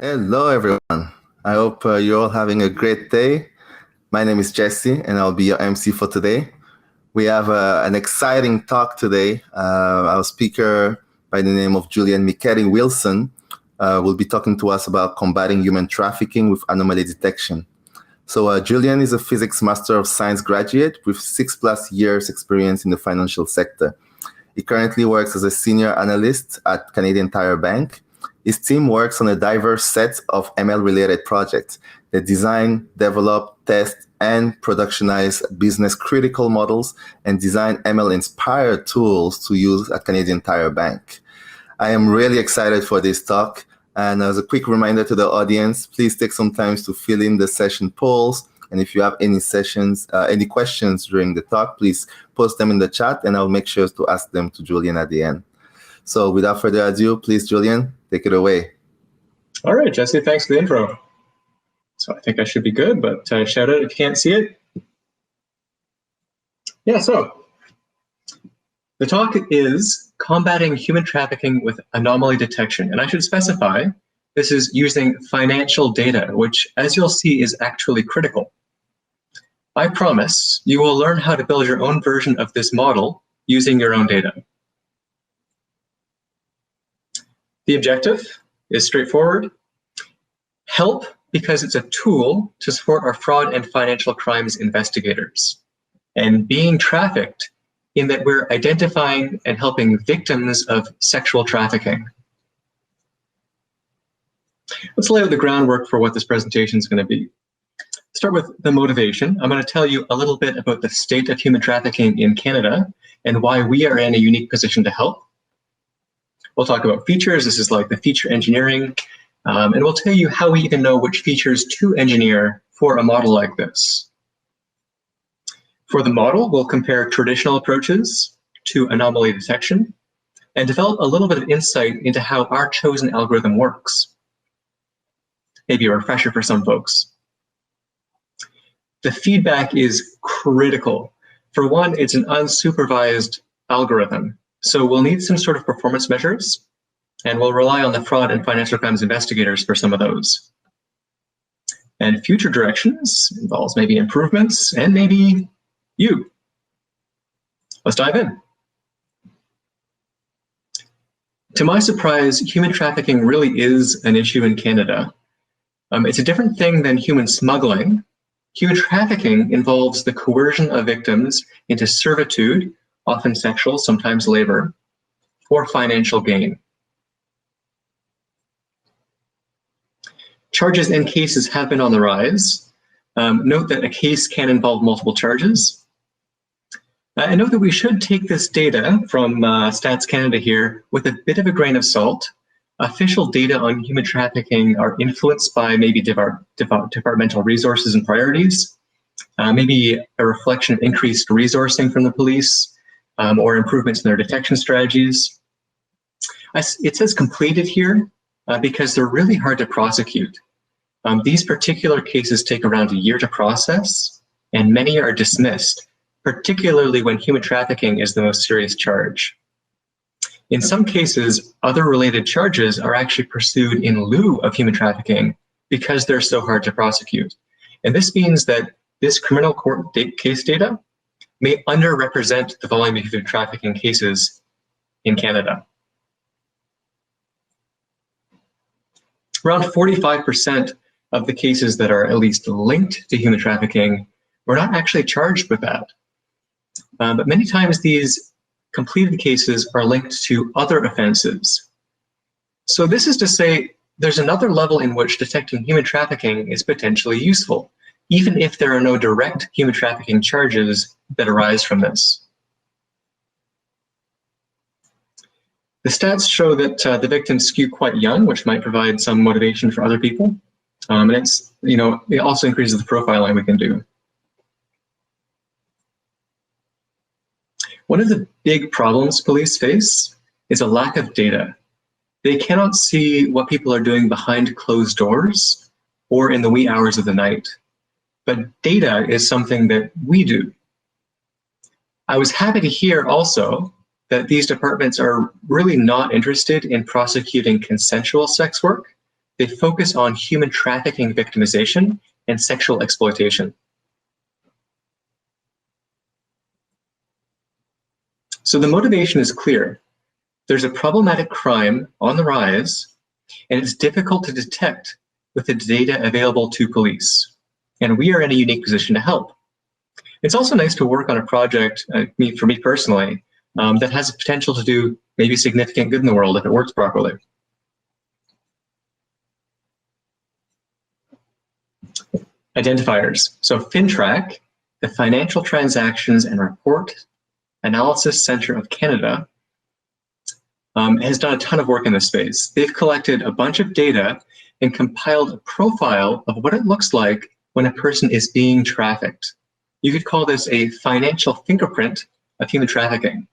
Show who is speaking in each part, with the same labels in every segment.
Speaker 1: Hello, everyone. I hope you're all having a great day. My name is Jesse, and I'll be your MC for today. We have an exciting talk today. Our speaker, by the name of Julian Michetti-Wilson, will be talking to us about combating human trafficking with anomaly detection. So Julian is a physics master of science graduate with 6+ years experience in the financial sector. He currently works as a senior analyst at Canadian Tire Bank. His team works on a diverse set of ML-related projects. They design, develop, test, and productionize business-critical models and design ML-inspired tools to use at Canadian Tire Bank. I am really excited for this talk. And as a quick reminder to the audience, please take some time to fill in the session polls. And if you have any questions during the talk, please post them in the chat, and I'll make sure to ask them to Julian at the end. So without further ado, please, Julian, take it away.
Speaker 2: All right, Jesse, thanks for the intro. So I think I should be good, but shout out if you can't see it. Yeah, so the talk is combating human trafficking with anomaly detection. And I should specify, this is using financial data, which, as you'll see, is actually critical. I promise you will learn how to build your own version of this model using your own data. The objective is straightforward. Help because it's a tool to support our fraud and financial crimes investigators. And being trafficked in that we're identifying and helping victims of sexual trafficking. Let's lay out the groundwork for what this presentation is going to be. Start with the motivation. I'm going to tell you a little bit about the state of human trafficking in Canada and why we are in a unique position to help. We'll talk about features. This is like the feature engineering. And we'll tell you how we even know which features to engineer for a model like this. For the model, we'll compare traditional approaches to anomaly detection and develop a little bit of insight into how our chosen algorithm works. Maybe a refresher for some folks. The feedback is critical. For one, it's an unsupervised algorithm, so we'll need some sort of performance measures, and we'll rely on the fraud and financial crimes investigators for some of those. And future directions involves maybe improvements and maybe you. Let's dive in. To my surprise, human trafficking really is an issue in Canada. It's a different thing than human smuggling. Human trafficking involves the coercion of victims into servitude, often sexual, sometimes labor, for financial gain. Charges and cases have been on the rise. Note that a case can involve multiple charges. And note that we should take this data from Stats Canada here with a bit of a grain of salt. Official data on human trafficking are influenced by maybe departmental resources and priorities, maybe a reflection of increased resourcing from the police, or improvements in their detection strategies. It says completed here because they're really hard to prosecute. These particular cases take around a year to process, and many are dismissed, particularly when human trafficking is the most serious charge. In some cases, other related charges are actually pursued in lieu of human trafficking because they're so hard to prosecute. And this means that this criminal court case data may underrepresent the volume of human trafficking cases in Canada. Around 45% of the cases that are at least linked to human trafficking were not actually charged with that. But many times these completed cases are linked to other offenses. So this is to say there's another level in which detecting human trafficking is potentially useful, even if there are no direct human trafficking charges that arise from this. The stats show that the victims skew quite young, which might provide some motivation for other people. And it also increases the profiling we can do. One of the big problems police face is a lack of data. They cannot see what people are doing behind closed doors or in the wee hours of the night. But data is something that we do. I was happy to hear also that these departments are really not interested in prosecuting consensual sex work, they focus on human trafficking victimization and sexual exploitation. So the motivation is clear. There's a problematic crime on the rise, and it's difficult to detect with the data available to police. And we are in a unique position to help. It's also nice to work on a project, for me personally, that has the potential to do maybe significant good in the world if it works properly. Identifiers. So FINTRAC, the Financial Transactions and Report Analysis Center of Canada, has done a ton of work in this space. They've collected a bunch of data and compiled a profile of what it looks like when a person is being trafficked. You could call this a financial fingerprint of human trafficking.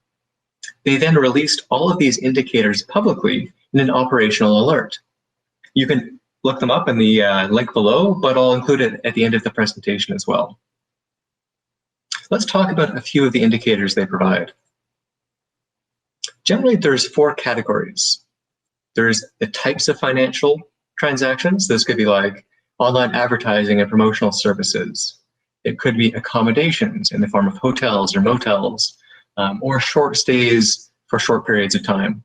Speaker 2: They then released all of these indicators publicly in an operational alert. You can look them up in the link below, but I'll include it at the end of the presentation as well. Let's talk about a few of the indicators they provide. Generally, there's 4 categories. There's the types of financial transactions. This could be like online advertising and promotional services. It could be accommodations in the form of hotels or motels, or short stays for short periods of time.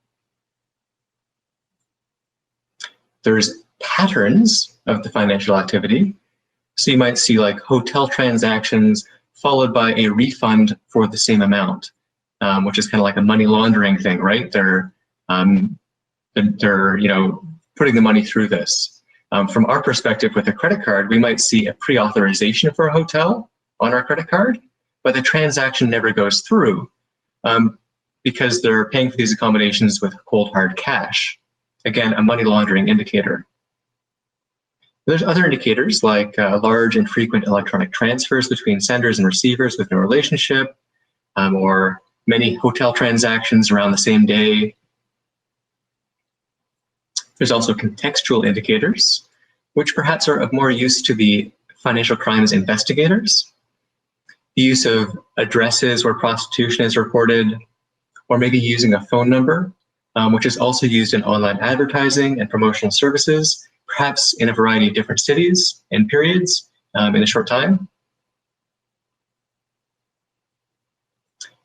Speaker 2: There's patterns of the financial activity. So you might see like hotel transactions followed by a refund for the same amount, which is kind of like a money laundering thing, right? They're putting the money through this. From our perspective with a credit card, we might see a pre-authorization for a hotel on our credit card, but the transaction never goes through because they're paying for these accommodations with cold hard cash. Again, a money laundering indicator. There's other indicators like large and frequent electronic transfers between senders and receivers with no relationship, or many hotel transactions around the same day. There's also contextual indicators, which perhaps are of more use to the financial crimes investigators. The use of addresses where prostitution is reported, or maybe using a phone number, which is also used in online advertising and promotional services, perhaps in a variety of different cities and periods in a short time.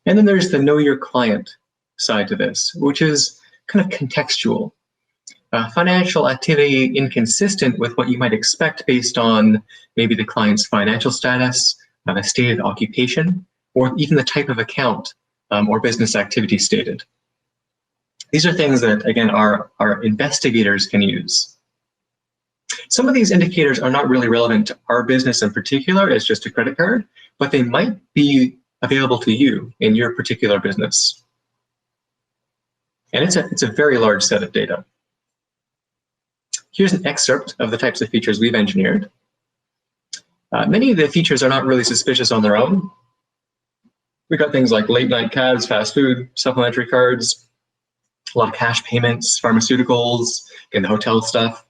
Speaker 2: And then there's the know your client side to this, which is kind of contextual. Financial activity inconsistent with what you might expect based on maybe the client's financial status, the stated occupation, or even the type of account or business activity stated. These are things that, again, our investigators can use. Some of these indicators are not really relevant to our business in particular as just a credit card, but they might be available to you in your particular business. And it's a very large set of data. Here's an excerpt of the types of features we've engineered. Many of the features are not really suspicious on their own. We've got things like late night cabs, fast food, supplementary cards, a lot of cash payments, pharmaceuticals, and the hotel stuff.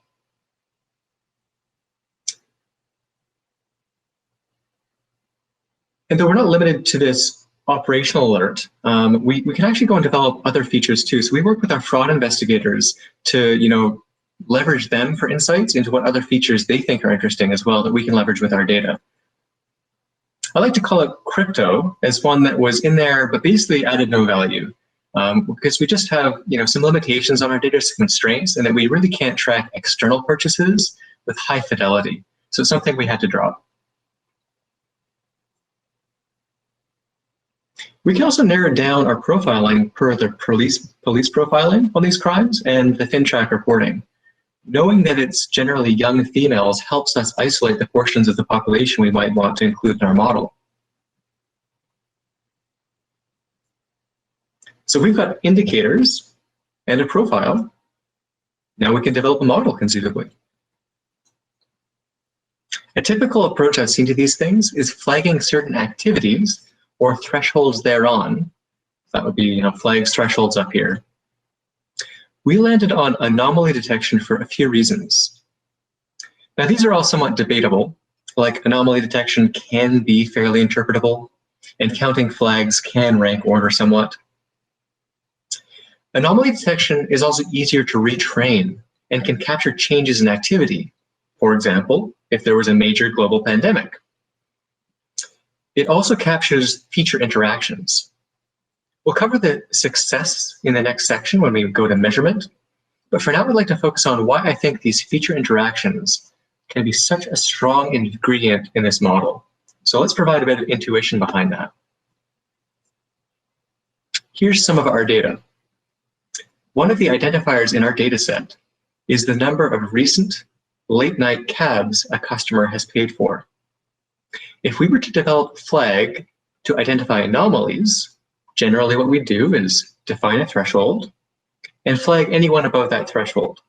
Speaker 2: And though we're not limited to this operational alert, we can actually go and develop other features too. So we work with our fraud investigators to, leverage them for insights into what other features they think are interesting as well that we can leverage with our data. I like to call it crypto as one that was in there, but basically added no value because we just have, some limitations on our data, some constraints, and that we really can't track external purchases with high fidelity. So it's something we had to drop. We can also narrow down our profiling per the police profiling on these crimes and the FINTRAC reporting. Knowing that it's generally young females helps us isolate the portions of the population we might want to include in our model. So we've got indicators and a profile. Now we can develop a model conceivably. A typical approach I've seen to these things is flagging certain activities or thresholds thereon. That would be, flags, thresholds up here. We landed on anomaly detection for a few reasons. Now, these are all somewhat debatable, like anomaly detection can be fairly interpretable, and counting flags can rank order somewhat. Anomaly detection is also easier to retrain and can capture changes in activity. For example, if there was a major global pandemic. It also captures feature interactions. We'll cover the success in the next section when we go to measurement, but for now I'd like to focus on why I think these feature interactions can be such a strong ingredient in this model. So let's provide a bit of intuition behind that. Here's some of our data. One of the identifiers in our data set is the number of recent late-night cabs a customer has paid for. If we were to develop FLAG to identify anomalies, generally what we do is define a threshold and flag anyone above that threshold.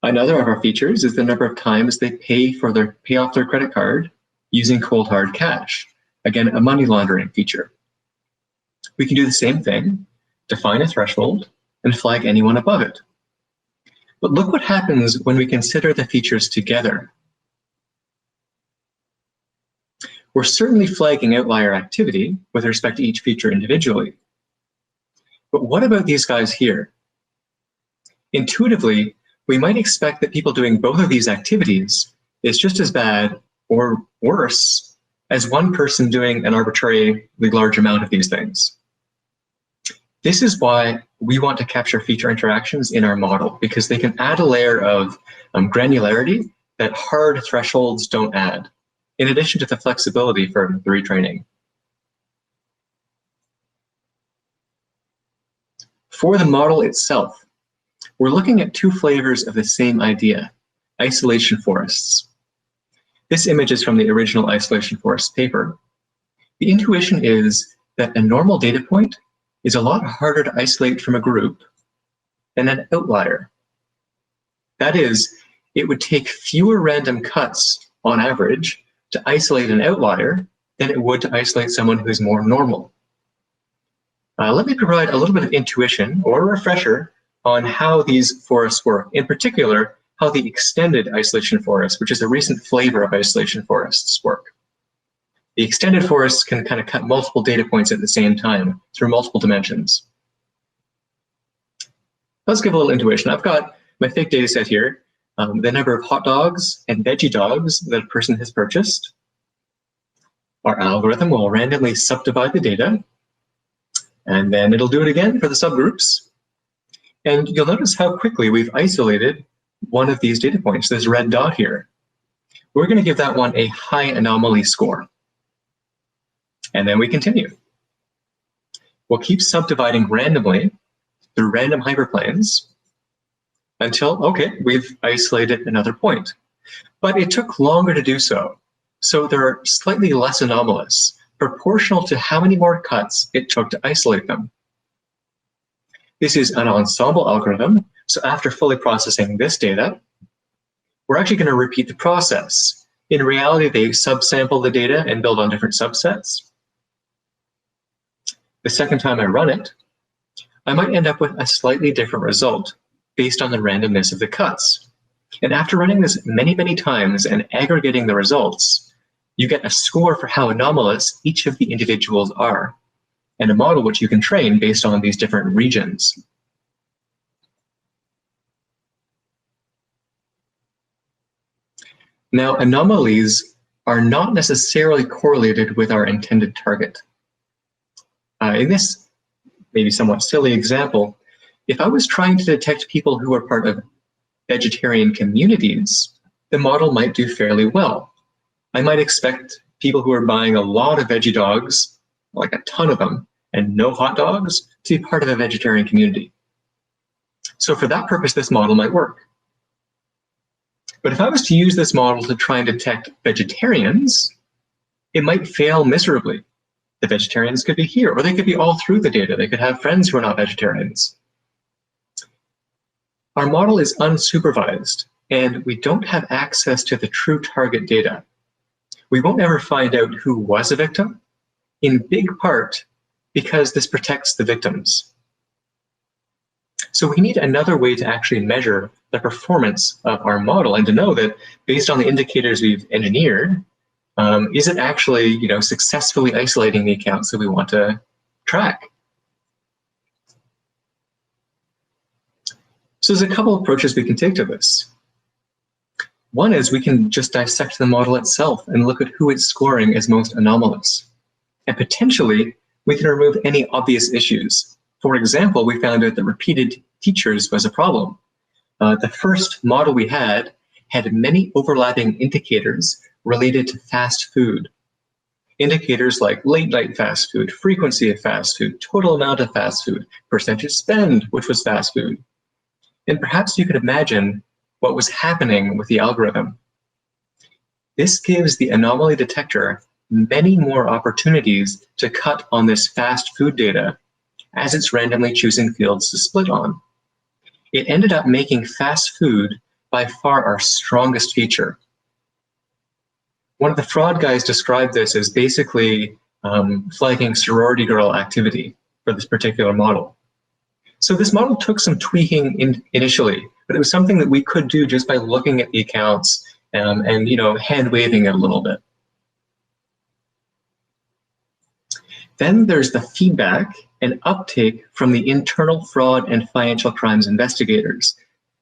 Speaker 2: Another of our features is the number of times they pay off their credit card using cold hard cash. Again, a money laundering feature. We can do the same thing, define a threshold, and flag anyone above it. But look what happens when we consider the features together. We're certainly flagging outlier activity with respect to each feature individually. But what about these guys here? Intuitively, we might expect that people doing both of these activities is just as bad or worse as one person doing an arbitrarily large amount of these things. This is why we want to capture feature interactions in our model, because they can add a layer of granularity that hard thresholds don't add, in addition to the flexibility for the retraining. For the model itself, we're looking at two flavors of the same idea, isolation forests. This image is from the original isolation forest paper. The intuition is that a normal data point is a lot harder to isolate from a group than an outlier. That is, it would take fewer random cuts on average to isolate an outlier than it would to isolate someone who's more normal. Let me provide a little bit of intuition or a refresher on how these forests work, in particular, how the extended isolation forest, which is a recent flavor of isolation forests, work. The extended forests can kind of cut multiple data points at the same time through multiple dimensions. Let's give a little intuition. I've got my fake data set here, the number of hot dogs and veggie dogs that a person has purchased. Our algorithm will randomly subdivide the data, and then it'll do it again for the subgroups. And you'll notice how quickly we've isolated one of these data points, this red dot here. We're going to give that one a high anomaly score. And then we continue. We'll keep subdividing randomly through random hyperplanes until, okay, we've isolated another point. But it took longer to do so. So they're slightly less anomalous, proportional to how many more cuts it took to isolate them. This is an ensemble algorithm. So after fully processing this data, we're actually going to repeat the process. In reality, they subsample the data and build on different subsets. The second time I run it, I might end up with a slightly different result based on the randomness of the cuts. And after running this many, many times and aggregating the results, you get a score for how anomalous each of the individuals are, and a model which you can train based on these different regions. Now, anomalies are not necessarily correlated with our intended target. In this maybe somewhat silly example, if I was trying to detect people who are part of vegetarian communities, the model might do fairly well. I might expect people who are buying a lot of veggie dogs, like a ton of them, and no hot dogs, to be part of a vegetarian community. So for that purpose, this model might work. But if I was to use this model to try and detect vegetarians, it might fail miserably. The vegetarians could be here, or they could be all through the data. They could have friends who are not vegetarians. Our model is unsupervised, and we don't have access to the true target data. We won't ever find out who was a victim, in big part because this protects the victims. So we need another way to actually measure the performance of our model and to know that based on the indicators we've engineered, is it actually, successfully isolating the accounts that we want to track? So there's a couple of approaches we can take to this. One is we can just dissect the model itself and look at who it's scoring as most anomalous. And potentially, we can remove any obvious issues. For example, we found out that repeated teachers was a problem. The first model we had many overlapping indicators related to fast food. Indicators like late night fast food, frequency of fast food, total amount of fast food, percentage spend, which was fast food. And perhaps you could imagine what was happening with the algorithm. This gives the anomaly detector many more opportunities to cut on this fast food data as it's randomly choosing fields to split on. It ended up making fast food by far our strongest feature. One of the fraud guys described this as basically flagging sorority girl activity for this particular model. So this model took some tweaking initially, but it was something that we could do just by looking at the accounts and hand waving it a little bit. Then there's the feedback and uptake from the internal fraud and financial crimes investigators.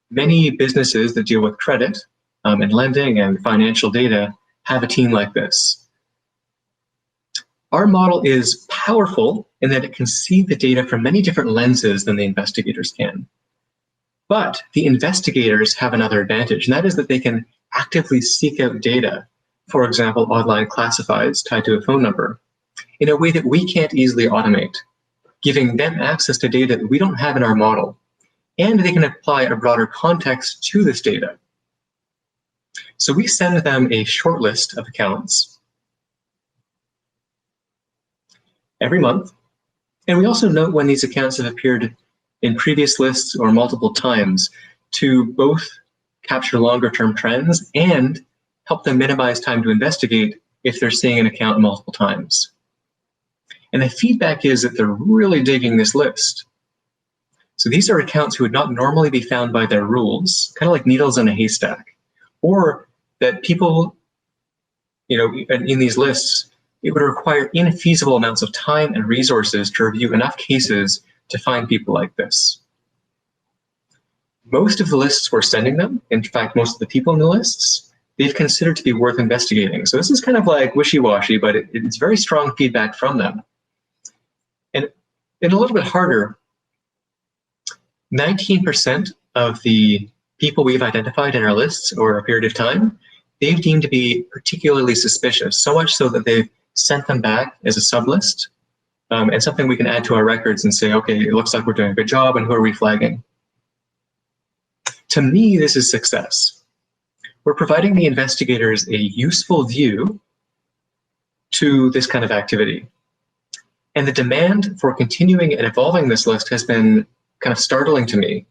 Speaker 2: Many businesses that deal with credit and lending and financial data have a team like this. Our model is powerful in that it can see the data from many different lenses than the investigators can. But the investigators have another advantage, and that is that they can actively seek out data, for example, online classifieds tied to a phone number, in a way that we can't easily automate, giving them access to data that we don't have in our model, and they can apply a broader context to this data. So we send them a short list of accounts every month, and we also note when these accounts have appeared in previous lists or multiple times to both capture longer-term trends and help them minimize time to investigate if they're seeing an account multiple times. And the feedback is that they're really digging this list. So these are accounts who would not normally be found by their rules, kind of like needles in a haystack, or that people, in these lists, it would require infeasible amounts of time and resources to review enough cases to find people like this. Most of the lists we're sending them, in fact, most of the people in the lists, they've considered to be worth investigating. So this is kind of like wishy-washy, but it's very strong feedback from them. And a little bit harder, 19% of the people we've identified in our lists over a period of time, they've deemed to be particularly suspicious, so much so that they've sent them back as a sublist and something we can add to our records and say, okay, it looks like we're doing a good job, and who are we flagging? To me, this is success. We're providing the investigators a useful view to this kind of activity. And the demand for continuing and evolving this list has been kind of startling to me.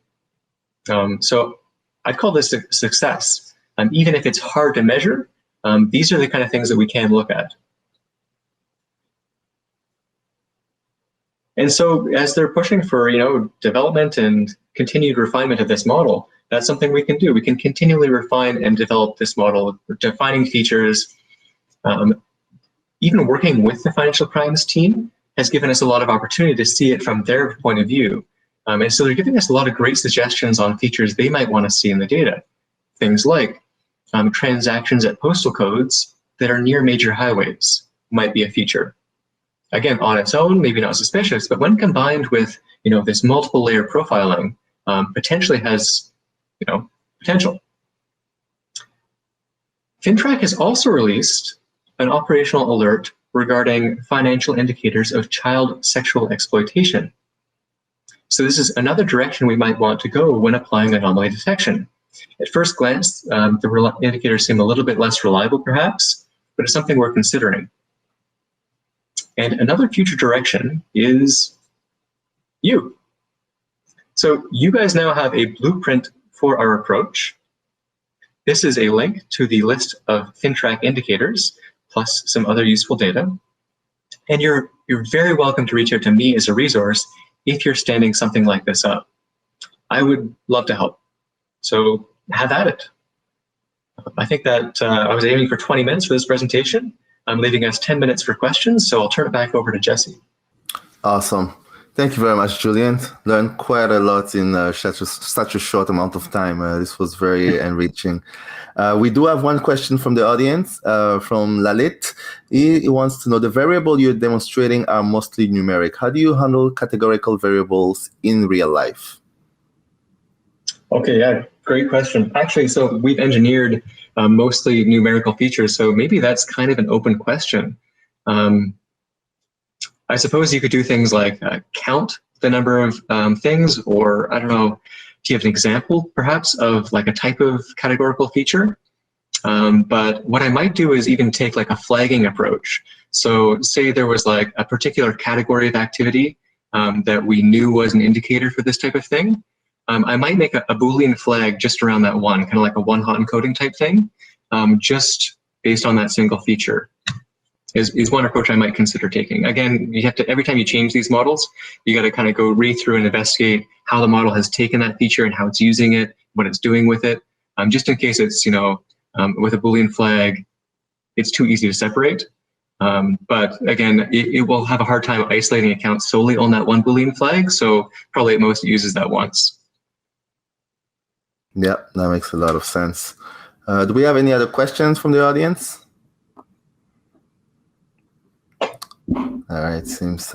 Speaker 2: So I'd call this a success. Even if it's hard to measure, these are the kind of things that we can look at. And so as they're pushing for development and continued refinement of this model, that's something we can do. We can continually refine and develop this model, defining features. Even working with the financial crimes team has given us a lot of opportunity to see it from their point of view. And so they're giving us a lot of great suggestions on features they might want to see in the data. Things like transactions at postal codes that are near major highways might be a feature. Again, on its own, maybe not suspicious, but when combined with this multiple layer profiling, potentially has potential. FINTRAC has also released an operational alert regarding financial indicators of child sexual exploitation. So this is another direction we might want to go when applying anomaly detection. At first glance, the indicators seem a little bit less reliable, perhaps, but it's something we're considering. And another future direction is you. So you guys now have a blueprint for our approach. This is a link to the list of FINTRAC indicators, plus some other useful data. And you're very welcome to reach out to me as a resource if you're standing something like this up. I would love to help. So have at it. I think that I was aiming for 20 minutes for this presentation. I'm leaving us 10 minutes for questions, so I'll turn it back over to Jesse.
Speaker 1: Awesome. Thank you very much, Julian. Learned quite a lot in such a short amount of time. This was very enriching. We do have one question from the audience, from Lalit. He wants to know, the variable you're demonstrating are mostly numeric. How do you handle categorical variables in real life?
Speaker 2: Okay, yeah, great question. Actually, so we've engineered mostly numerical features, so maybe that's kind of an open question. I suppose you could do things like count the number of things, or I don't know, do you have an example perhaps of like a type of categorical feature? But what I might do is even take like a flagging approach. So say there was like a particular category of activity that we knew was an indicator for this type of thing. I might make a Boolean flag just around that one, kind of like a one-hot encoding type thing, just based on that single feature. Is one approach I might consider taking. Again, you have to, every time you change these models, you got to kind of go read through and investigate how the model has taken that feature and how it's using it, what it's doing with it, just in case it's, you know, with a Boolean flag, it's too easy to separate. But again, it will have a hard time isolating accounts solely on that one Boolean flag, so probably at most it uses that once.
Speaker 1: Yeah, that makes a lot of sense. Do we have any other questions from the audience? All right, seems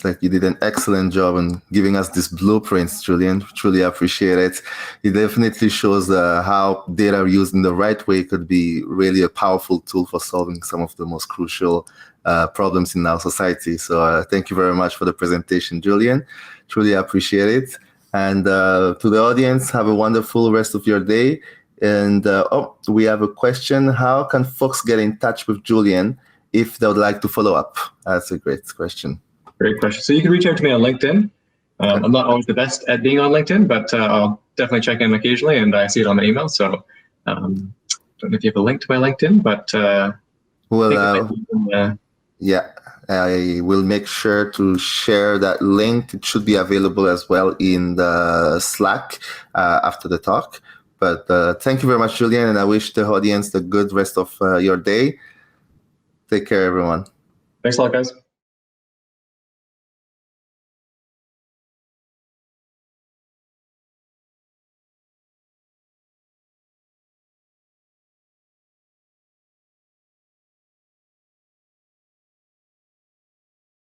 Speaker 1: like you did an excellent job in giving us these blueprints, Julian. Truly appreciate it. It definitely shows how data used in the right way could be really a powerful tool for solving some of the most crucial problems in our society. So thank you very much for the presentation, Julian. Truly appreciate it. And to the audience, have a wonderful rest of your day. And we have a question. How can folks get in touch with Julian if they would like to follow up? That's a great question.
Speaker 2: Great question. So you can reach out to me on LinkedIn. I'm not always the best at being on LinkedIn, but I'll definitely check in occasionally, and I see it on my email. So don't know if you have a link to my LinkedIn, but
Speaker 1: yeah, I will make sure to share that link. It should be available as well in the Slack after the talk. But thank you very much, Julian, and I wish the audience the good rest of your day. Take care, everyone.
Speaker 2: Thanks a lot, guys.